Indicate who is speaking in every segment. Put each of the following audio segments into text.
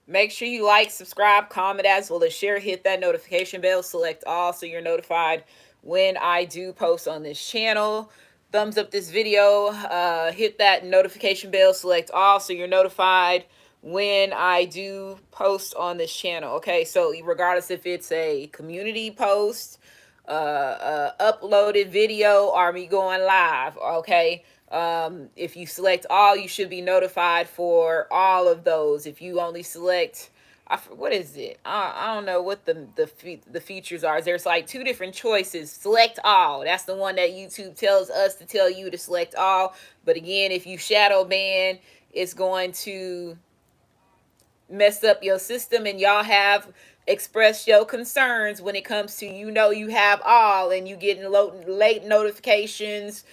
Speaker 1: Make sure you like, subscribe, comment, as well as share. Hit that notification bell, select all so you're notified when I do post on this channel. Thumbs up this video, hit that notification bell, select all so you're notified when I do post on this channel. Okay, so regardless if it's a community post, uploaded video, or me going live, okay, if you select all, you should be notified for all of those. If you only select, what is it? I don't know what the features are. There's like two different choices. Select all. That's the one that YouTube tells us to tell you to select all. But again, if you shadow ban, it's going to mess up your system, and y'all have expressed your concerns when it comes to, you have all, and you getting late notifications,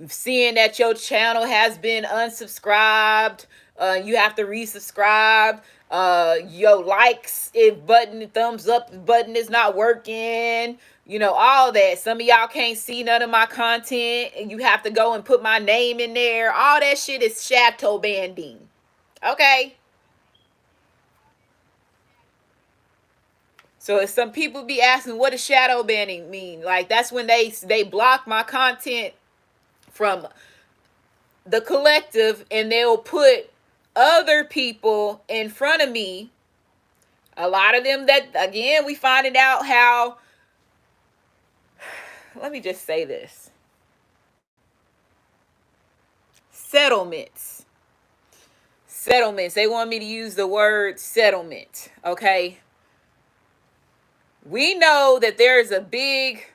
Speaker 1: seeing that your channel has been unsubscribed. You have to resubscribe. Your likes it button, thumbs up button is not working. All that. Some of y'all can't see none of my content, and you have to go and put my name in there. All that shit is shadow banding. Okay. So if some people be asking, what does shadow banning mean? Like, that's when they block my content from the collective, and they'll put other people in front of me. A lot of them that, again, we finding out how, let me just say this. Settlements. They want me to use the word settlement. Okay. We know that there's a big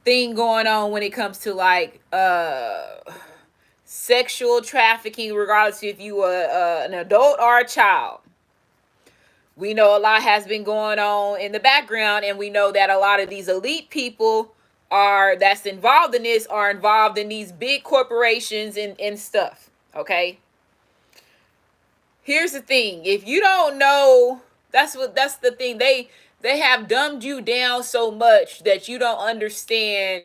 Speaker 1: thing going on when it comes to like sexual trafficking, regardless if you are an adult or a child. We know a lot has been going on in the background, and we know that a lot of these elite people that's involved in this are involved in these big corporations and stuff. Okay. Here's the thing. If you don't know, that's the thing. They have dumbed you down so much that you don't understand,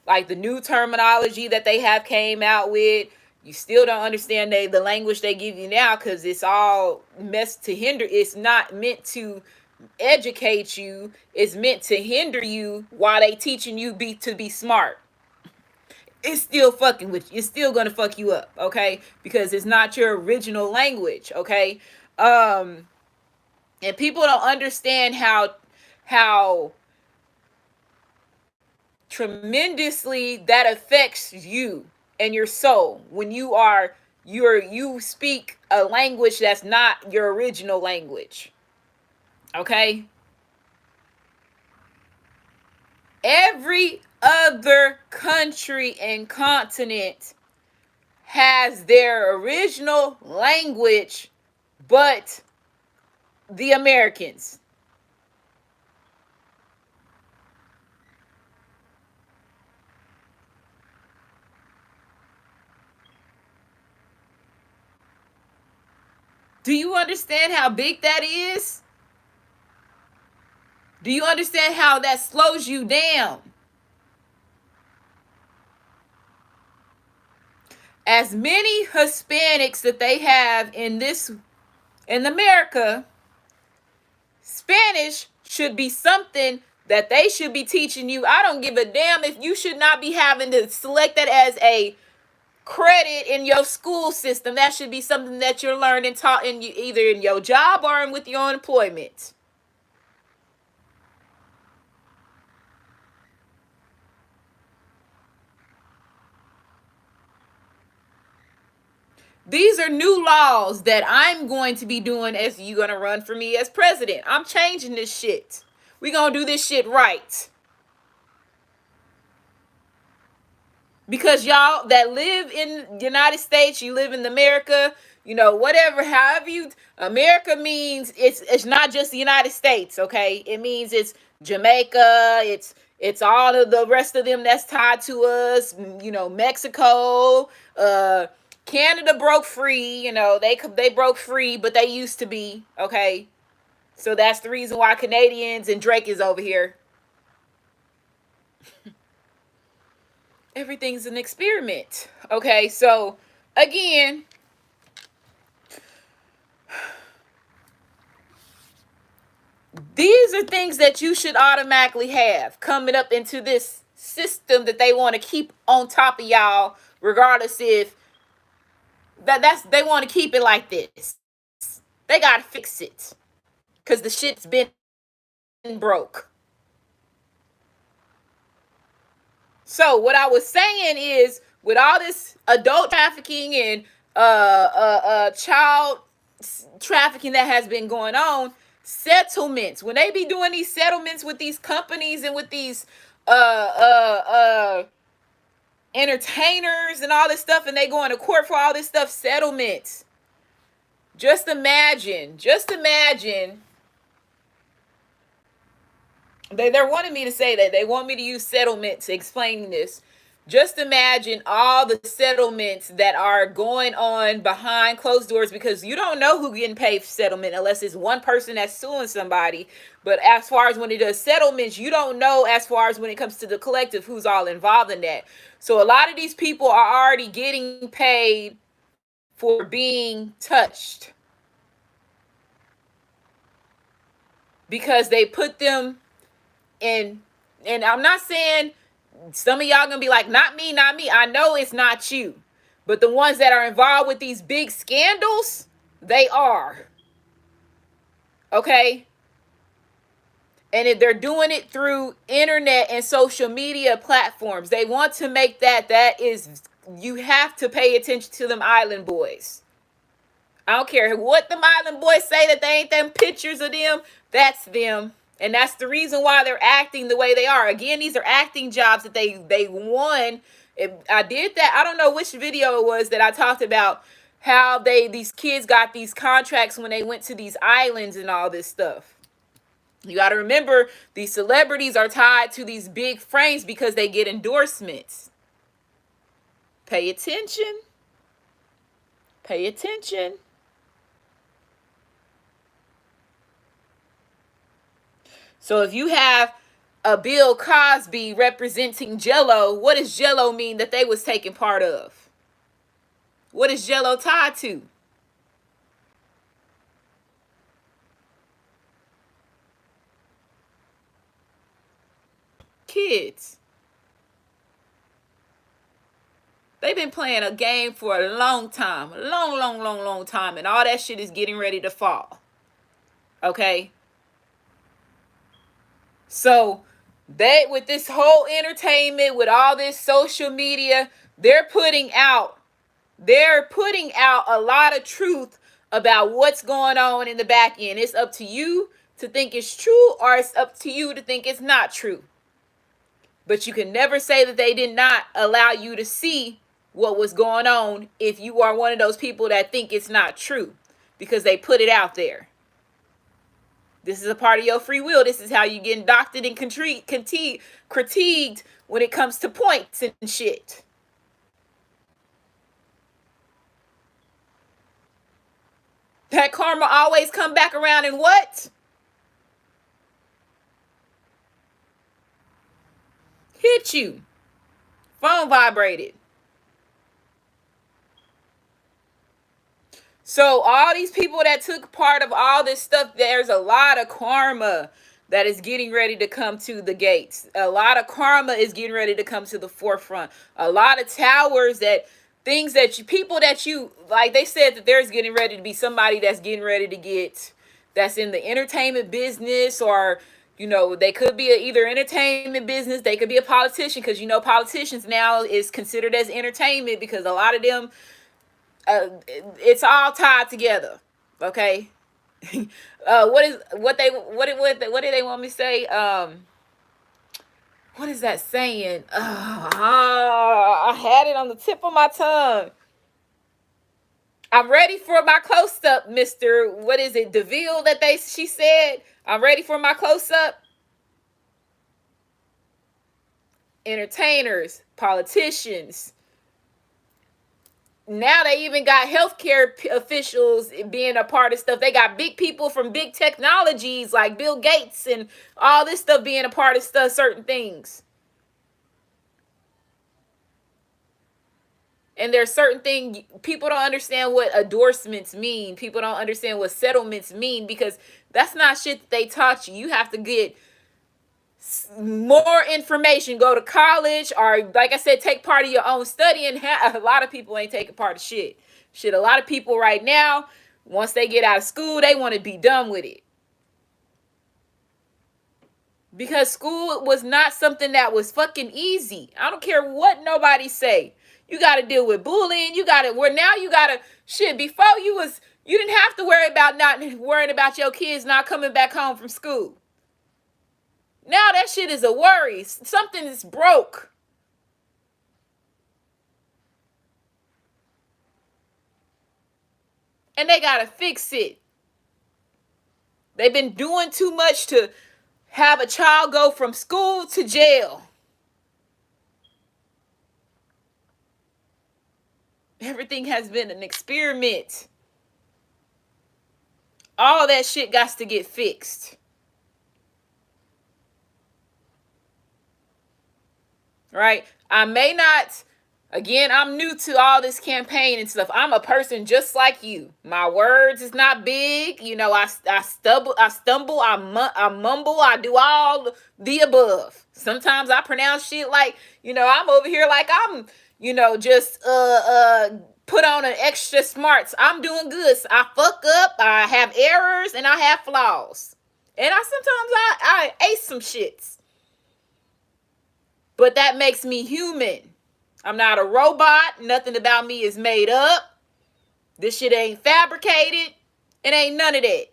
Speaker 1: like, the new terminology that they have came out with. You still don't understand the language they give you now, because it's all meant to hinder. It's not meant to educate you. It's meant to hinder you while they teaching you to be smart. It's still fucking with you. It's still gonna fuck you up, okay? Because it's not your original language, okay? And people don't understand how tremendously that affects you and your soul when you speak a language that's not your original language. Okay? Every other country and continent has their original language, but the Americans. Do you understand how big that is? Do you understand how that slows you down? As many Hispanics that they have in America, Spanish should be something that they should be teaching you. I don't give a damn if you should not be having to select that as a credit in your school system. That should be something that you're learning, taught in either in your job or with your employment. These are new laws that I'm going to be doing as you going to run for me as president. I'm changing this shit. We going to do this shit right. Because y'all that live in the United States, you live in America, whatever, however America means, it's not just the United States, okay? It means it's Jamaica, it's all of the rest of them that's tied to us, Mexico, Canada broke free, they broke free, but they used to be, okay? So that's the reason why Canadians and Drake is over here. Everything's an experiment. Okay, so again, These are things that you should automatically have coming up into this system that they want to keep on top of y'all, regardless if that's they want to keep it like this. They gotta fix it because the shit's been broke. So what I was saying is, with all this adult trafficking and child trafficking that has been going on, settlements, when they be doing these settlements with these companies and with these uh uh uh entertainers and all this stuff, and they going to court for all this stuff, settlements. Just imagine they're wanting me to say that. They want me to use settlements explaining this. Just imagine all the settlements that are going on behind closed doors, because you don't know who's getting paid for settlement unless it's one person that's suing somebody. But as far as when it does settlements, you don't know as far as when it comes to the collective who's all involved in that. So a lot of these people are already getting paid for being touched because they put them in. And I'm not saying some of y'all gonna be like, not me. I know it's not you. But the ones that are involved with these big scandals, they are. Okay? And if they're doing it through internet and social media platforms, they want to make that is, you have to pay attention to them island boys. I don't care what them island boys say that they ain't them pictures of them. That's them. And that's the reason why they're acting the way they are. Again, these are acting jobs that they won. If I did that, I don't know which video it was that I talked about how these kids got these contracts when they went to these islands and all this stuff. You got to remember, these celebrities are tied to these big frames because they get endorsements. Pay attention. Pay attention. So if you have a Bill Cosby representing Jello, what does Jello mean that they was taking part of? What is Jello tied to? Kids. They've been playing a game for a long time. A long time. And all that shit is getting ready to fall. Okay? So, with this whole entertainment, with all this social media, they're putting out a lot of truth about what's going on in the back end. It's up to you to think it's true, or it's up to you to think it's not true. But you can never say that they did not allow you to see what was going on if you are one of those people that think it's not true, because they put it out there. This is a part of your free will. This is how you get indoctrinated and critiqued when it comes to points and shit. That karma always come back around and what? Hit you. Phone vibrated. So all these people that took part of all this stuff, there's a lot of karma that is getting ready to come to the gates. A lot of karma is getting ready to come to the forefront. A lot of towers things that people that you, like they said that there's getting ready to be somebody that's getting ready to get, that's in the entertainment business, or, they could be either entertainment business, they could be a politician, because, politicians now is considered as entertainment because a lot of them, it's all tied together. Okay. What do they want me to say? What is that saying? I had it on the tip of my tongue. I'm ready for my close-up, Mr. What is it? DeVille she said. I'm ready for my close-up. Entertainers, politicians. Now they even got healthcare officials being a part of stuff. They got big people from big technologies like Bill Gates and all this stuff being a part of stuff, certain things. And there's certain things people don't understand what endorsements mean. People don't understand what settlements mean because that's not shit that they taught you. You have to get more information, go to college, or like I said, take part of your own study. And a lot of people ain't taking part of shit. A lot of people right now, once they get out of school, they want to be done with it. Because school was not something that was fucking easy. I don't care what nobody say. You got to deal with bullying. You got to, where now you got to, shit, before you didn't have to worry about not worrying about your kids not coming back home from school. Now that shit is a worry. Something is broke. And they got to fix it. They've been doing too much to have a child go from school to jail. Everything has been an experiment. All that shit got to get fixed. Right? I may not, again, I'm new to all this campaign and stuff. I'm a person just like you. My words is not big. You know, I stumble, I mumble, I do all the above. Sometimes I pronounce shit like, you know, I'm over here like I'm, you know, just put on an extra smarts. I'm doing good. So I fuck up, I have errors, and I have flaws. And I ace some shits. But that makes me human. I'm not a robot. Nothing about me is made up. This shit ain't fabricated. It ain't none of that.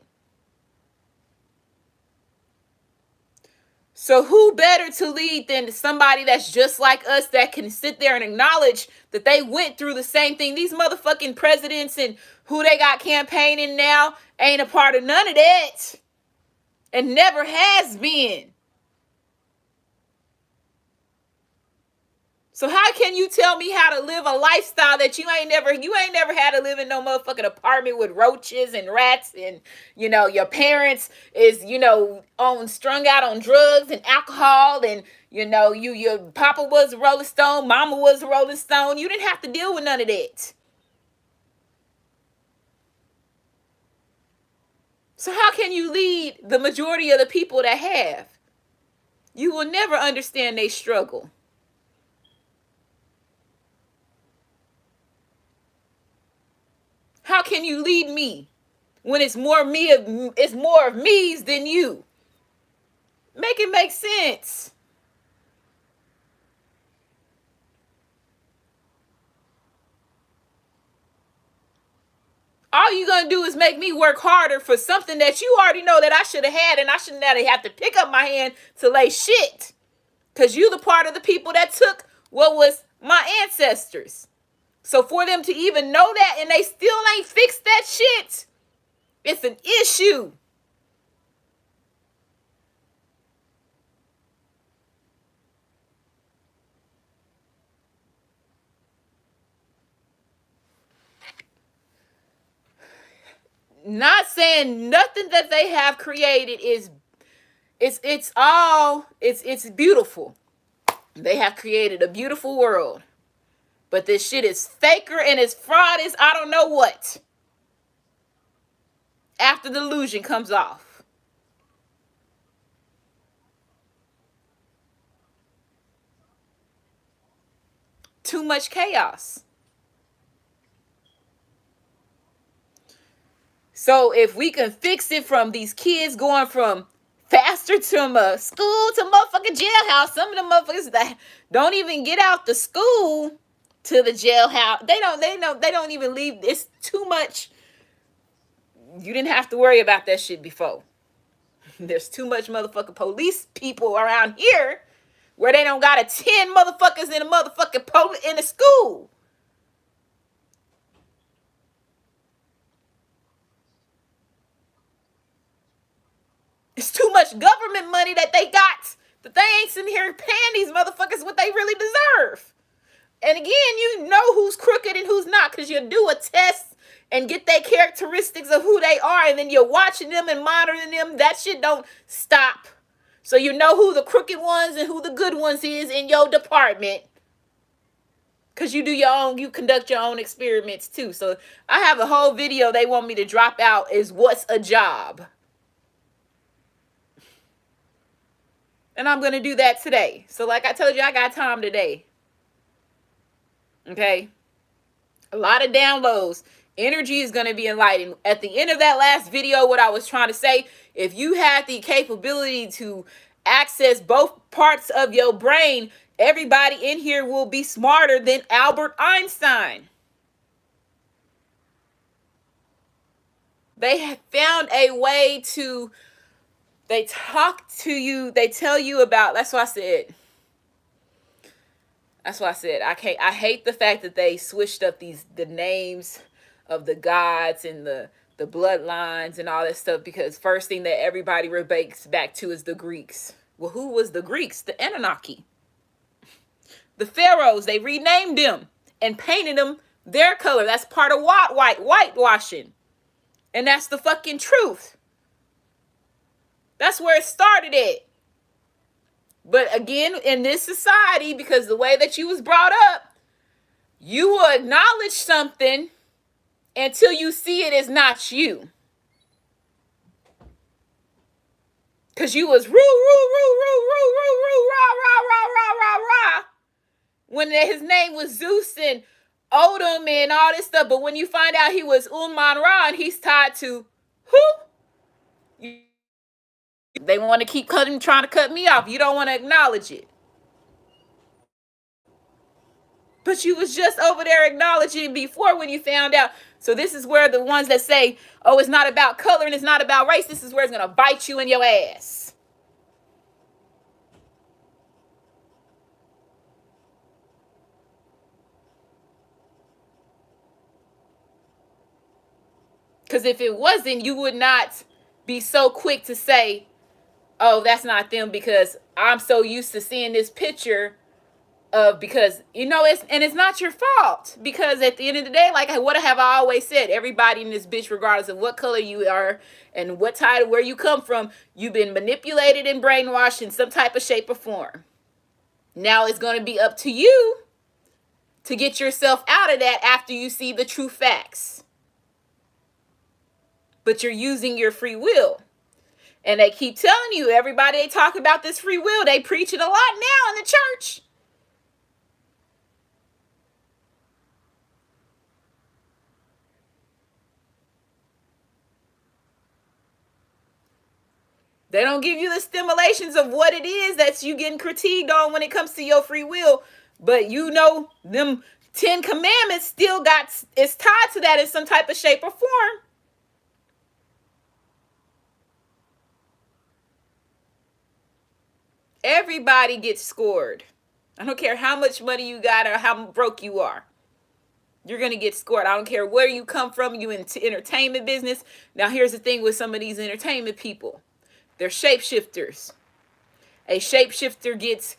Speaker 1: So who better to lead than somebody that's just like us that can sit there and acknowledge that they went through the same thing? These motherfucking presidents and who they got campaigning now ain't a part of none of that. And never has been. So how can you tell me how to live a lifestyle that you ain't never had to live in no motherfucking apartment with roaches and rats and, you know, your parents is, you know, strung out on drugs and alcohol and, you know, your papa was a Rolling Stone, mama was a Rolling Stone. You didn't have to deal with none of that. So how can you lead the majority of the people that have? You will never understand their struggle. How can you lead me when it's more of me's than you? Make it make sense. All you gonna do is make me work harder for something that you already know that I should have had, and I shouldn't have to pick up my hand to lay shit. Because you the part of the people that took what was my ancestors. So for them to even know that and they still ain't fixed that shit, it's an issue. Not saying nothing that they have created is it's beautiful. They have created a beautiful world. But this shit is faker and it's fraud is I don't know what. After the illusion comes off. Too much chaos. So if we can fix it from these kids going from faster to school to motherfucking jailhouse, some of the motherfuckers that don't even get out the school to the jailhouse, they don't even leave. It's too much. You didn't have to worry about that shit before. There's too much motherfucking police people around here where they don't got 10 motherfuckers in a motherfucking in the school. It's too much government money that they got that they ain't sitting here paying these motherfuckers what they really deserve. And again, you know who's crooked and who's not because you do a test and get their characteristics of who they are, and then you're watching them and monitoring them. That shit don't stop. So you know who the crooked ones and who the good ones is in your department. Because you conduct your own experiments too. So I have a whole video they want me to drop out is what's a job. And I'm going to do that today. So like I told you, I got time today. Okay. A lot of downloads. Energy is going to be enlightened. At the end of that last video, what I was trying to say, if you had the capability to access both parts of your brain, everybody in here will be smarter than Albert Einstein. They have found a way to, they talk to you, they tell you about, that's what I said. I hate the fact that they switched up the names of the gods and the bloodlines and all that stuff, because first thing that everybody rebates back to is the Greeks. Well, who was the Greeks? The Anunnaki. The pharaohs, they renamed them and painted them their color. That's part of whitewashing. And that's the fucking truth. That's where it started at. But again, in this society, because the way that you was brought up, you will acknowledge something until you see it as not you. Because you was rah, when his name was Zeus and Odin and all this stuff. But when you find out he was Ra and he's tied to who? They want to keep trying to cut me off. You don't want to acknowledge it. But you was just over there acknowledging before when you found out. So this is where the ones that say, oh, it's not about color and it's not about race, this is where it's going to bite you in your ass. Because if it wasn't, you would not be so quick to say, oh, that's not them, because I'm so used to seeing this picture of, because, it's not your fault. Because at the end of the day, like what have I always said, everybody in this bitch, regardless of what color you are and what title, where you come from, you've been manipulated and brainwashed in some type of shape or form. Now it's going to be up to you to get yourself out of that after you see the true facts. But you're using your free will. And they keep telling you, everybody, they talk about this free will. They preach it a lot now in the church. They don't give you the stimulations of what it is that you getting critiqued on when it comes to your free will. But them 10 commandments still it's tied to that in some type of shape or form. Everybody gets scored. I don't care how much money you got or how broke you are. You're going to get scored. I don't care where you come from. You into entertainment business. Now, here's the thing with some of these entertainment people. They're shapeshifters. A shapeshifter gets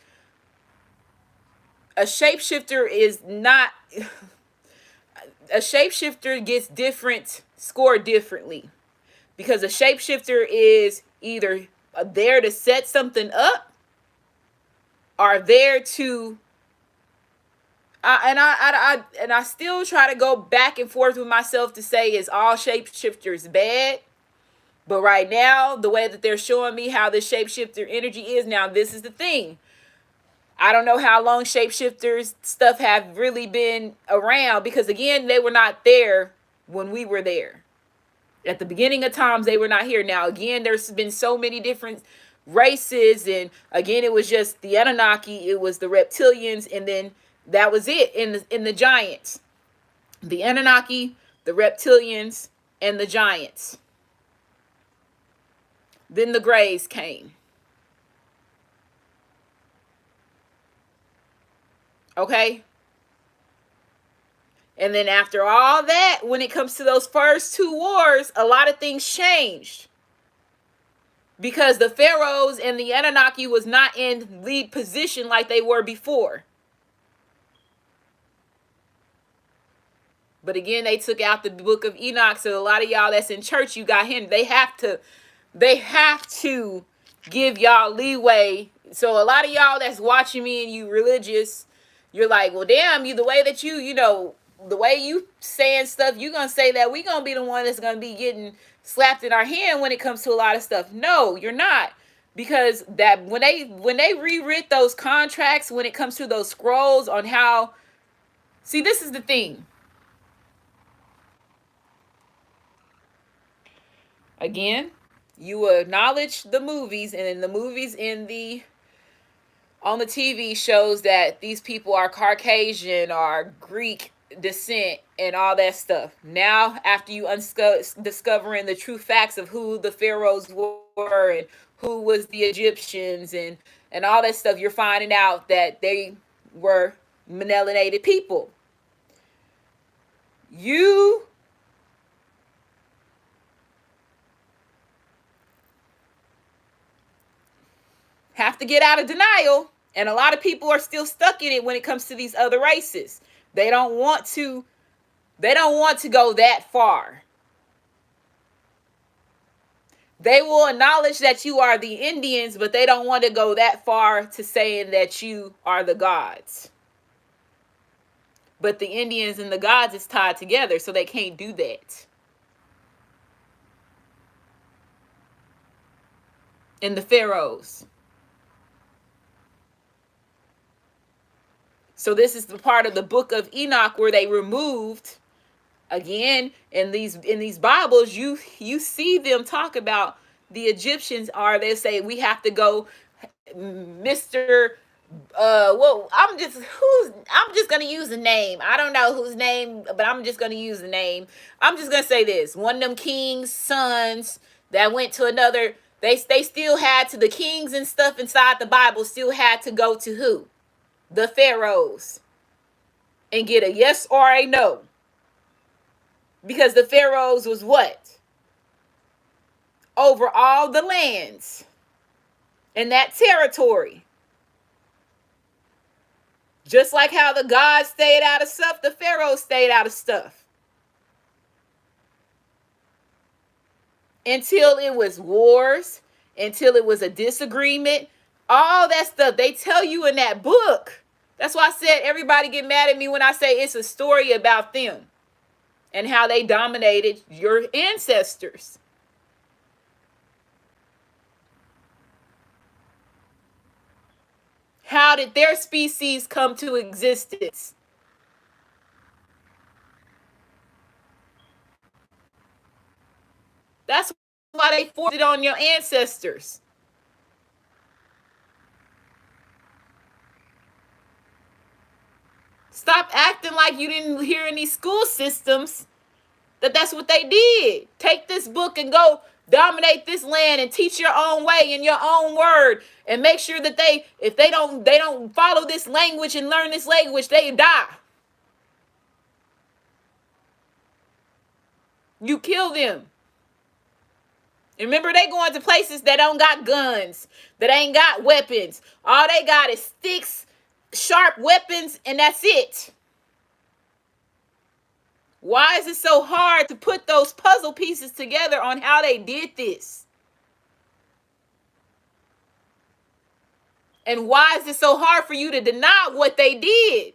Speaker 1: scored differently. Because a shapeshifter is either there to set something up, are there to, I still try to go back and forth with myself to say, is all shapeshifters bad? But right now, the way that they're showing me how this shapeshifter energy is, now this is the thing. I don't know how long shapeshifters stuff have really been around, because again, they were not there when we were there. At the beginning of times, they were not here. Now, again, there's been so many different races, and again, it was just the Anunnaki, it was the reptilians, and then that was it in the giants. The Anunnaki, the reptilians, and the giants. Then the Greys came. Okay? And then after all that, when it comes to those first 2 wars, a lot of things changed. Because the pharaohs and the Anunnaki was not in lead position like they were before. But again, they took out the book of Enoch. So a lot of y'all that's in church, you got him. They have to give y'all leeway. So a lot of y'all that's watching me and you religious, you're like, well, damn, you the way that the way you saying stuff, you gonna say that we gonna be the one that's gonna be getting slapped in our hand when it comes to a lot of stuff. No, you're not. Because that when they rewrit those contracts, when it comes to those scrolls on how, see, this is the thing. Again, you acknowledge the movies, and in the movies in the on the TV shows that these people are Caucasian or Greek descent and all that stuff. Now, after you discovering the true facts of who the pharaohs were and who was the Egyptians and all that stuff, you're finding out that they were melanated people. You have to get out of denial, and a lot of people are still stuck in it when it comes to these other races. They don't want to go that far. They will acknowledge that you are the Indians, but they don't want to go that far to saying that you are the gods. But the Indians and the gods is tied together, so they can't do that. And the pharaohs. So this is the part of the book of Enoch where they removed, again, in these Bibles, you see them talk about the Egyptians are, they say we have to go, Mr. Well, I'm just gonna use the name. I don't know whose name, but I'm just gonna use the name. I'm just gonna say this. One of them kings' sons that went to another, they still had to, the kings and stuff inside the Bible still had to go to who? The pharaohs. And get a yes or a no. Because the pharaohs was what? Over all the lands in that territory. Just like how the gods stayed out of stuff, the pharaohs stayed out of stuff. Until it was wars, until it was a disagreement, all that stuff they tell you in that book. That's why I said everybody get mad at me when I say it's a story about them and how they dominated your ancestors. How did their species come to existence? That's why they forced it on your ancestors. Stop acting like you didn't hear in these school systems that's what they did. Take this book and go dominate this land and teach your own way in your own word, and make sure that if they don't follow this language and learn this language, they die. You kill them. And remember, they going to places that don't got guns, that ain't got weapons. All they got is sticks, sharp weapons, and that's it. Why is it so hard to put those puzzle pieces together on how they did this? And why is it so hard for you to deny what they did?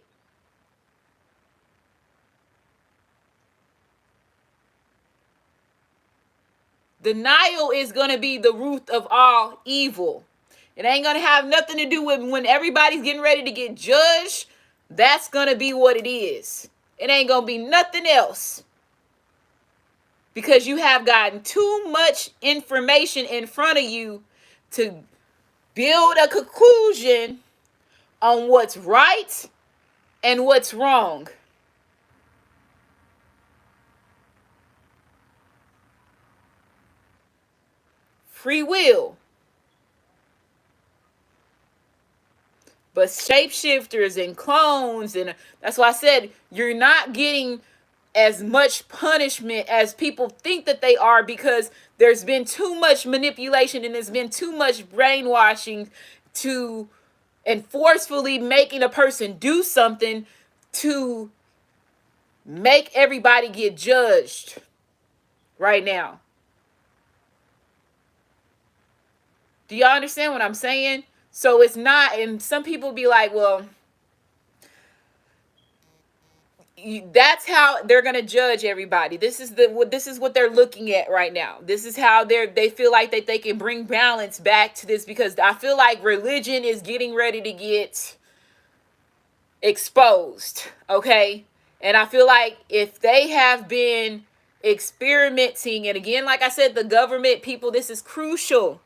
Speaker 1: Denial is going to be the root of all evil. It ain't going to have nothing to do with when everybody's getting ready to get judged. That's going to be what it is. It ain't going to be nothing else. Because you have gotten too much information in front of you to build a conclusion on what's right and what's wrong. Free will. But shapeshifters and clones, and that's why I said you're not getting as much punishment as people think that they are, because there's been too much manipulation and there's been too much brainwashing and forcefully making a person do something to make everybody get judged right now. Do y'all understand what I'm saying? So it's not, and some people be like, well, That's how they're gonna judge everybody. This is what they're looking at right now. This is how they feel like that they can bring balance back to this, because I feel like religion is getting ready to get exposed. Okay, and I feel like if they have been experimenting, and again, like I said, the government people, this is crucial.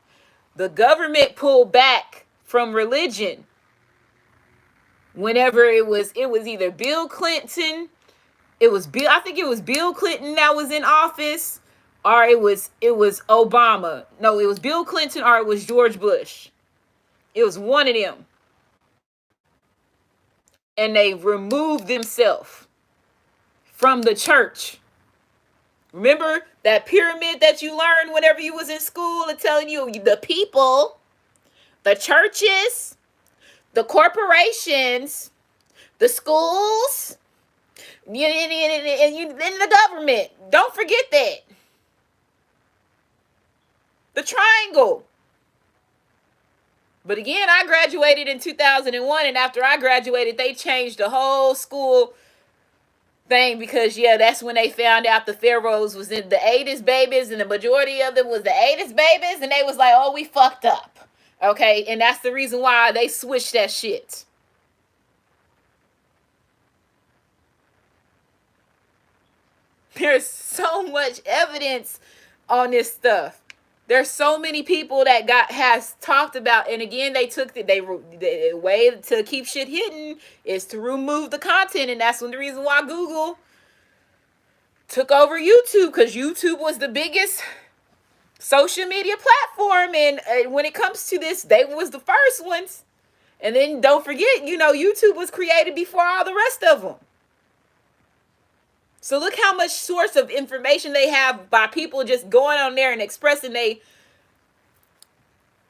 Speaker 1: The government pulled back from religion whenever it was either Bill Clinton, I think it was Bill Clinton that was in office, or it was Obama. No, it was Bill Clinton or it was George Bush. It was one of them. And they removed themselves from the church. Remember that pyramid that you learned whenever you was in school, and telling you the people, the churches, the corporations, the schools, and the government. Don't forget that. The triangle. But again, I graduated in 2001, and after I graduated, they changed the whole school thing, because yeah, that's when they found out the pharaohs was in the Aedis babies, and the majority of them was the Aedis babies, and they was like, oh, we fucked up. Okay, and that's the reason why they switched that shit. There's so much evidence on this stuff. There's so many people that has talked about, and again, they took the way to keep shit hidden is to remove the content, and that's one of the reason why Google took over YouTube, because YouTube was the biggest social media platform, and when it comes to this, they was the first ones. And then don't forget, YouTube was created before all the rest of them. So look how much source of information they have by people just going on there and expressing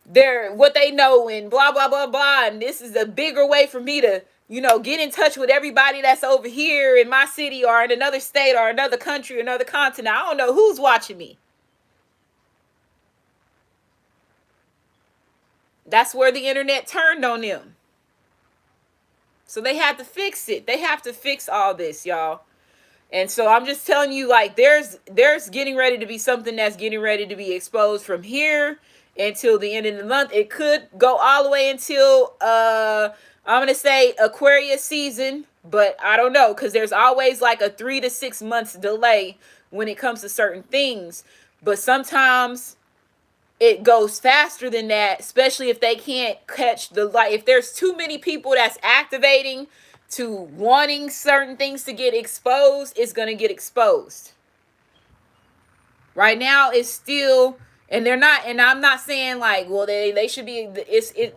Speaker 1: their what they know, and blah blah blah blah. And this is a bigger way for me to get in touch with everybody that's over here in my city or in another state or another country or another continent. I don't know who's watching me. That's where the internet turned on them. So they had to fix it. They have to fix all this, y'all. And so I'm just telling you, like, there's getting ready to be something that's getting ready to be exposed from here until the end of the month. It could go all the way until I'm gonna say Aquarius season, but I don't know, because there's always like a 3 to 6 months delay when it comes to certain things. But sometimes it goes faster than that, especially if they can't catch if there's too many people that's activating to wanting certain things to get exposed, it's going to get exposed. Right now, it's still, and they're not, and I'm not saying like, well, they should be,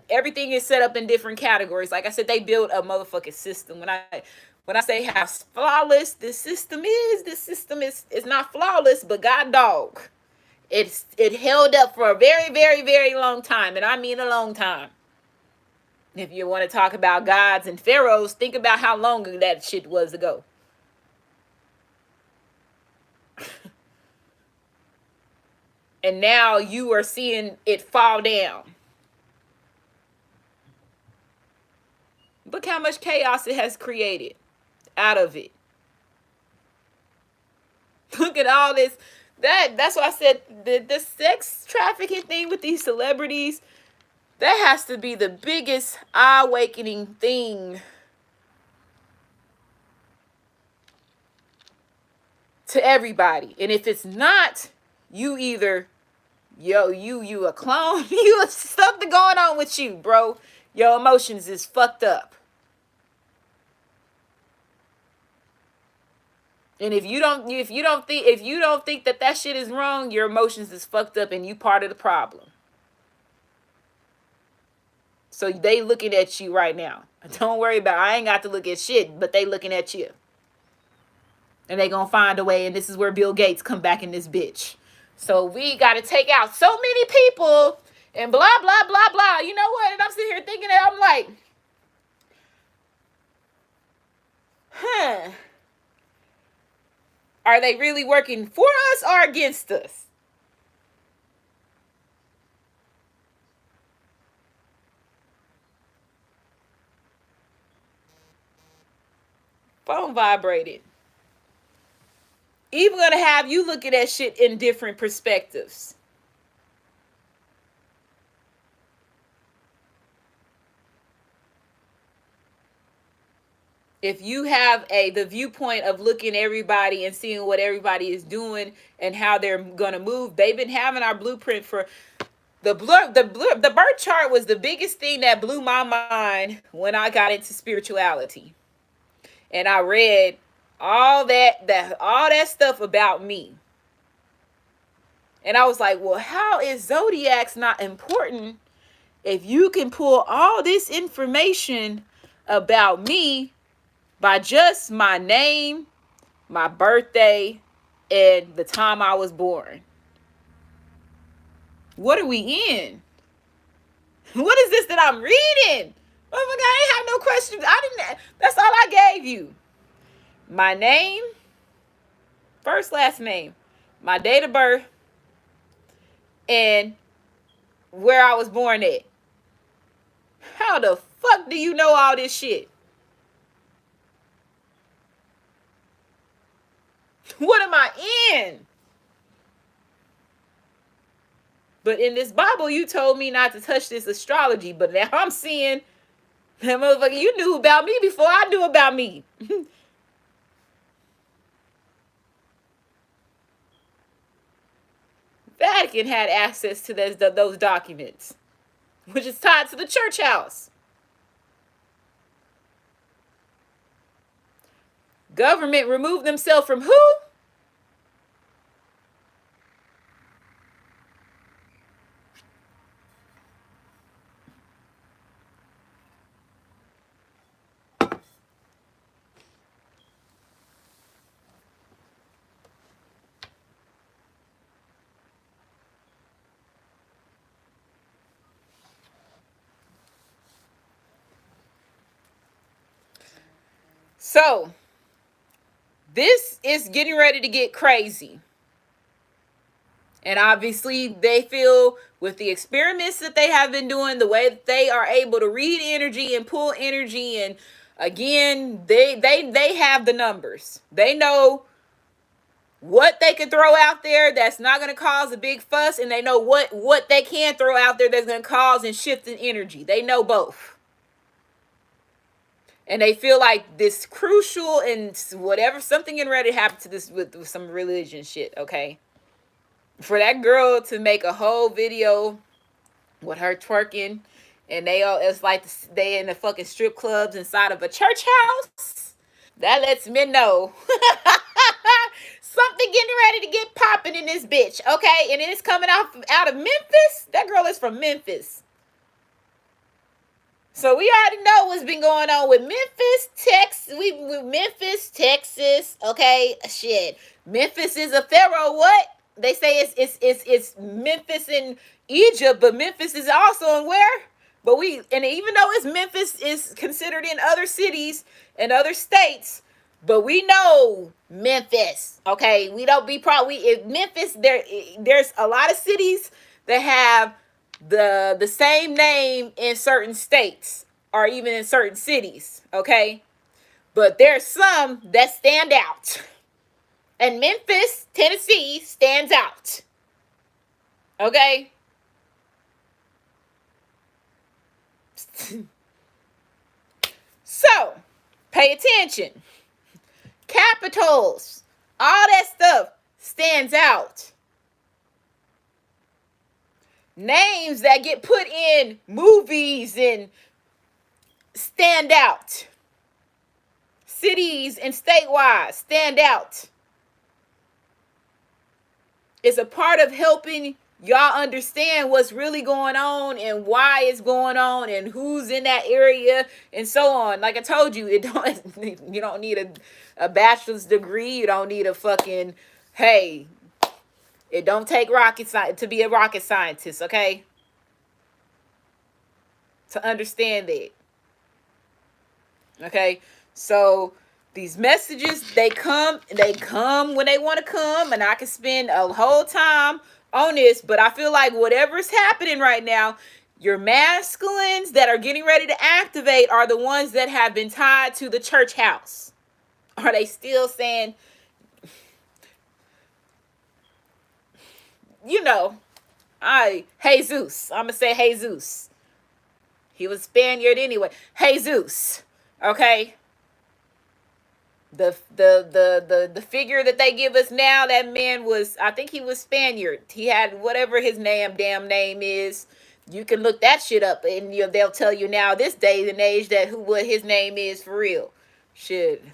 Speaker 1: everything is set up in different categories. Like I said, they built a motherfucking system. When I say how flawless this system is not flawless, but god dog, it held up for a very, very, very long time, and I mean a long time. If you want to talk about gods and pharaohs, think about how long that shit was ago. And now you are seeing it fall down. Look how much chaos it has created out of it. Look at all this. That's why I said the sex trafficking thing with these celebrities, that has to be the biggest eye-awakening thing to everybody. And if it's not, you either, you a clone, you something going on with you, bro. Your emotions is fucked up. And if you don't think that shit is wrong, your emotions is fucked up, and you part of the problem. So they looking at you right now. Don't worry about it. I ain't got to look at shit, but they looking at you. And they gonna find a way, and this is where Bill Gates come back in this bitch. So we gotta take out so many people and blah, blah, blah, blah. You know what? And I'm sitting here thinking that I'm like, are they really working for us or against us? Phone vibrated. Even gonna have you look at that shit in different perspectives. If you have the viewpoint of looking at everybody and seeing what everybody is doing and how they're gonna move, they've been having our blueprint for the birth chart was the biggest thing that blew my mind when I got into spirituality, and I read all that stuff about me, and I was like, well, how is zodiacs not important if you can pull all this information about me by just my name, my birthday, and the time I was born? What are we in? What is this that I'm reading? Oh my God, I ain't have no questions. I didn't. That's all I gave you. My name, first, last name, my date of birth, and where I was born at. How the fuck do you know all this shit? What am I in? But in this Bible, you told me not to touch this astrology. But now I'm seeing that motherfucker, you knew about me before I knew about me. Vatican had access to those documents, which is tied to the church house. Government removed themselves from who? So, this is getting ready to get crazy. And obviously, they feel with the experiments that they have been doing, the way that they are able to read energy and pull energy, and again, they have the numbers. They know what they can throw out there that's not going to cause a big fuss, and they know what they can throw out there that's going to cause and shift in energy. They know both. And they feel like this crucial and whatever, something getting ready to happen to this with some religion shit, okay? For that girl to make a whole video with her twerking, and it's like they in the fucking strip clubs inside of a church house, that lets me know something getting ready to get popping in this bitch, okay? And it's coming out of Memphis. That girl is from Memphis. So we already know what's been going on with Memphis, Texas. Memphis, Texas. Okay, shit. Memphis is a pharaoh. What they say it's Memphis in Egypt, but Memphis is also in where? And even though Memphis is considered in other cities and other states, but we know Memphis. Okay, we don't be probably if Memphis. There's a lot of cities that have the same name in certain states or even in certain cities, okay? But there's some that stand out. And Memphis, Tennessee stands out. Okay? So, pay attention. Capitals, all that stuff stands out. Names that get put in movies and stand out. Cities and statewide stand out. It's a part of helping y'all understand what's really going on and why it's going on and who's in that area and so on. Like I told you, you don't need a bachelor's degree. You don't need a fucking, hey, it don't take rocket science to be a rocket scientist, okay? To understand that. Okay? So these messages, they come when they want to come, and I can spend a whole time on this, but I feel like whatever's happening right now, your masculines that are getting ready to activate are the ones that have been tied to the church house. Are they still saying, you know, Jesus. I'm gonna say Jesus. He was Spaniard anyway. Jesus. Okay. The figure that they give us now, that man was, I think he was Spaniard. He had whatever his damn name is. You can look that shit up, and they'll tell you now this day and age that what his name is for real. Shit,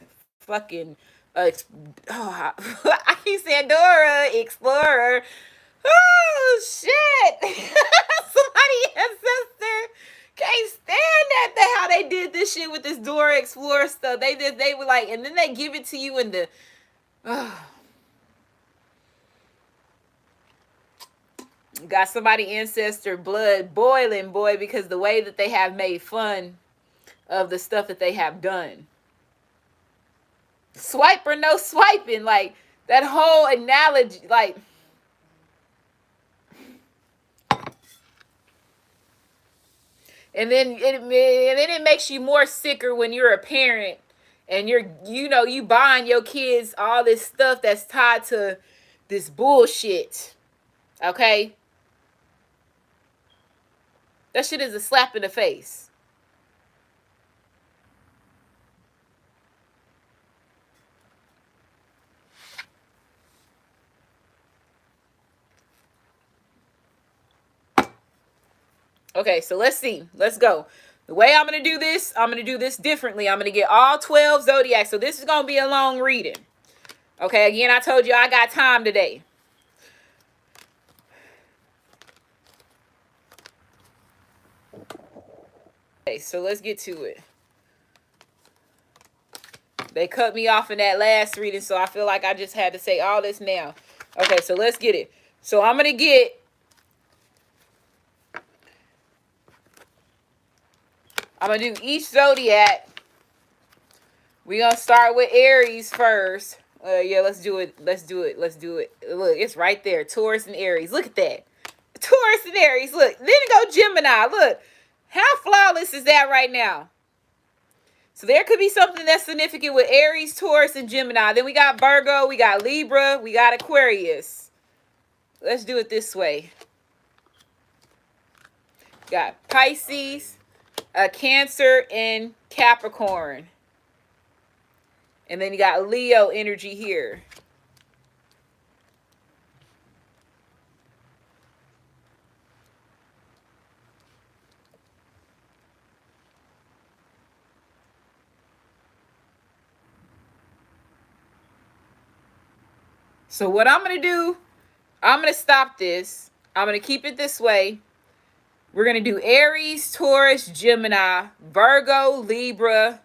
Speaker 1: fucking, I keep saying Dora Explorer. Oh shit! Somebody ancestor can't stand that. How they did this shit with this Dora Explorer stuff. They were like, and then they give it to you in the. Got somebody ancestor blood boiling, boy, because the way that they have made fun of the stuff that they have done. Swipe or no swiping, like that whole analogy, like. And then it makes you more sicker when you're a parent and you buying your kids all this stuff that's tied to this bullshit. Okay? That shit is a slap in the face. Okay, so let's see. Let's go. The way I'm going to do this differently. I'm going to get all 12 Zodiacs. So this is going to be a long reading. Okay, again, I told you I got time today. Okay, so let's get to it. They cut me off in that last reading, so I feel like I just had to say all this now. Okay, so let's get it. So I'm going to do each Zodiac. We're going to start with Aries first. Yeah, let's do it. Let's do it. Look, it's right there. Taurus and Aries. Look at that. Taurus and Aries. Look. Then go Gemini. Look. How flawless is that right now? So there could be something that's significant with Aries, Taurus, and Gemini. Then we got Virgo. We got Libra. We got Aquarius. Let's do it this way. Got Pisces, Cancer, and Capricorn. And then you got Leo energy here. So what I'm going to do, I'm going to stop this. I'm going to keep it this way. We're going to do Aries, Taurus, Gemini, Virgo, Libra,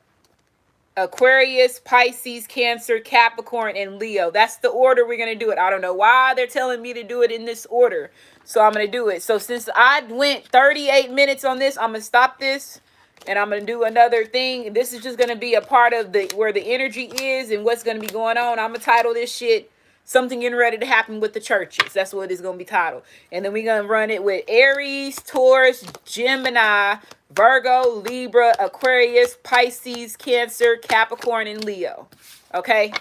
Speaker 1: Aquarius, Pisces, Cancer, Capricorn, and Leo. That's the order we're going to do it. I don't know why they're telling me to do it in this order. So I'm going to do it. So since I went 38 minutes on this, I'm going to stop this. And I'm going to do another thing. This is just going to be a part of where the energy is and what's going to be going on. I'm going to title this shit Something Getting Ready to Happen with the Churches. That's what it's going to be titled. And then we're going to run it with Aries, Taurus, Gemini, Virgo, Libra, Aquarius, Pisces, Cancer, Capricorn, and Leo. Okay?